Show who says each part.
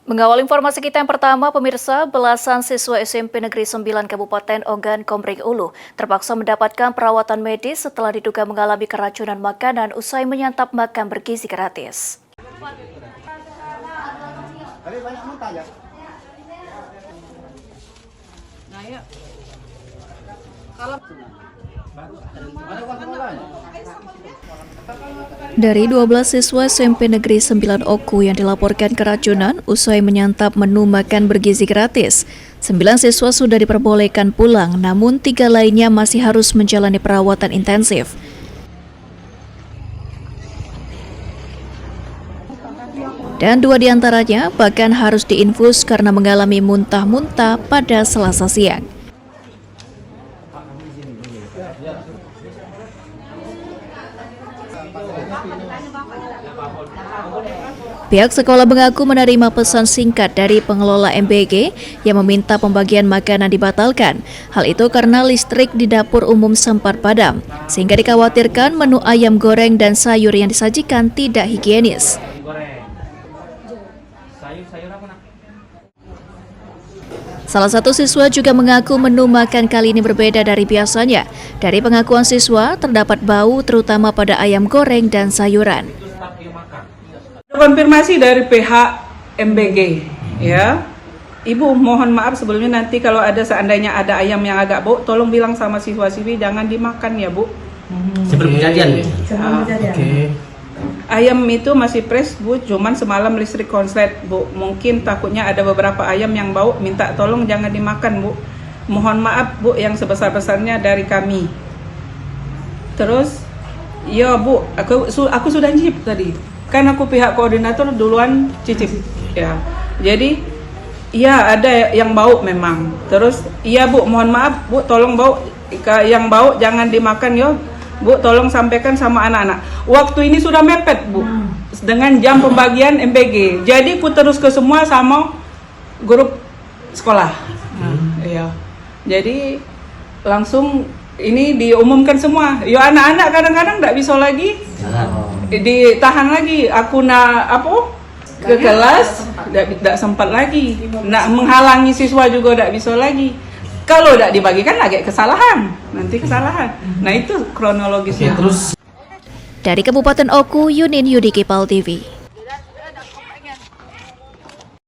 Speaker 1: Mengawal informasi kita yang pertama, pemirsa, belasan siswa SMP Negeri 9 Kabupaten Ogan Komering Ulu terpaksa mendapatkan perawatan medis setelah diduga mengalami keracunan makanan usai menyantap makan bergizi gratis. Dari 12 siswa SMP Negeri 9 Oku yang dilaporkan keracunan usai menyantap menu makan bergizi gratis, 9 siswa sudah diperbolehkan pulang, namun 3 lainnya masih harus menjalani perawatan intensif. Dan 2 diantaranya bahkan harus diinfus karena mengalami muntah-muntah pada Selasa siang. Pihak sekolah mengaku menerima pesan singkat dari pengelola MBG yang meminta pembagian makanan dibatalkan. Hal itu karena listrik di dapur umum sempat padam, sehingga dikhawatirkan menu ayam goreng dan sayur yang disajikan tidak higienis. Salah satu siswa juga mengaku menu makan kali ini berbeda dari biasanya. Dari pengakuan siswa, terdapat bau terutama pada ayam goreng dan sayuran.
Speaker 2: Konfirmasi dari pihak MBG, ya. Ibu mohon maaf sebelumnya, nanti kalau seandainya ada ayam yang agak bau, tolong bilang sama siswa-siswi jangan dimakan ya, Bu.
Speaker 3: Sebelum kejadian.
Speaker 2: Okay. Ayam itu masih fresh, Bu, cuman semalam listrik konslet, Bu. Mungkin takutnya ada beberapa ayam yang bau, minta tolong jangan dimakan, Bu. Mohon maaf, Bu, yang sebesar-besarnya dari kami. Terus, ya, Bu, aku sudah nyicip tadi. Kan aku pihak koordinator duluan cicip, ya. Jadi, ya ada yang bau memang. Terus, iya, Bu, mohon maaf, Bu, tolong bau, yang bau jangan dimakan, yo. Bu, tolong sampaikan sama anak-anak. Waktu ini sudah mepet, Bu, dengan jam pembagian MBG. Jadi, ku terus ke semua sama grup sekolah. Iya. Jadi, langsung ini diumumkan semua. Yo, anak-anak kadang-kadang nggak bisa lagi. Ditahan lagi. Aku ke kelas, tidak sempat lagi. Nak menghalangi siswa juga tidak bisa lagi. Kalau tidak dibagikan lagi kesalahan, nanti kesalahan. Nah itu kronologisnya.
Speaker 1: Dari Kabupaten Oku, Yunin Yudiki, PAL TV.